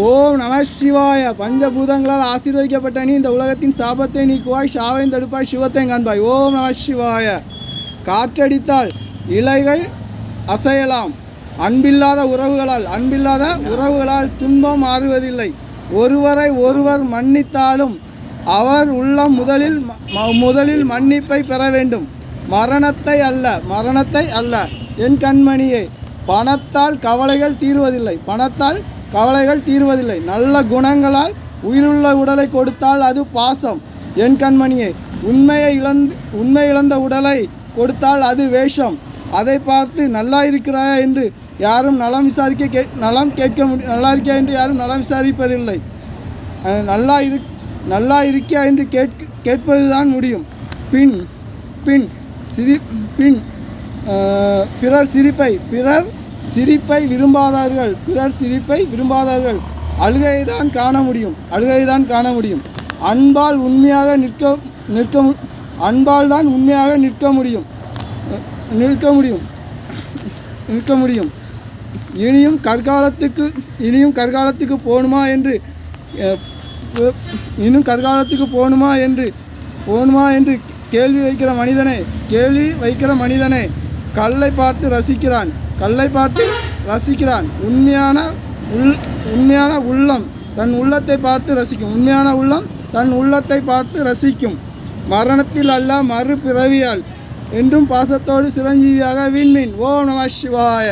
ஓம் நம சிவாய. பஞ்சபூதங்களால் ஆசீர்வதிக்கப்பட்ட நீ இந்த உலகத்தின் சாபத்தை நீக்குவாய், சாவையும் தடுப்பாய், சிவத்தையும் காண்பாய். ஓம் நம சிவாய. காற்றடித்தால் இலைகள் அசையலாம், அன்பில்லாத உறவுகளால் துன்பம் மாறுவதில்லை. ஒருவரை ஒருவர் மன்னித்தாலும் அவர் உள்ளம் முதலில் மன்னிப்பை பெற வேண்டும், மரணத்தை அல்ல. என் கண்மணியே, பணத்தால் கவலைகள் தீர்வதில்லை. நல்ல குணங்களால் உயிருள்ள உடலை கொடுத்தால் அது பாசம். என் கண்மணியே, உண்மை இழந்த உடலை கொடுத்தால் அது வேஷம். அதை பார்த்து நல்லா இருக்கிறாயா என்று யாரும் நலம் இருக்கியா என்று யாரும் நலம் விசாரிப்பதில்லை. நல்லா இருக்கியா என்று கேட்பதுதான் முடியும். பிறர் சிரிப்பை விரும்பாதார்கள் அழுகைதான் காண முடியும். அன்பால் தான் உண்மையாக நிற்க முடியும். இனியும் கற்காலத்துக்கு போகணுமா என்று கேள்வி வைக்கிற மனிதனே கல்லை பார்த்து ரசிக்கிறான். உண்மையான உள்ளம் தன் உள்ளத்தை பார்த்து ரசிக்கும். மரணத்தில் அல்ல, மறுபிறவியால் என்றும் பாசத்தோடு சிரஞ்சீவியாக விண்மீன். ஓம் நம சிவாய.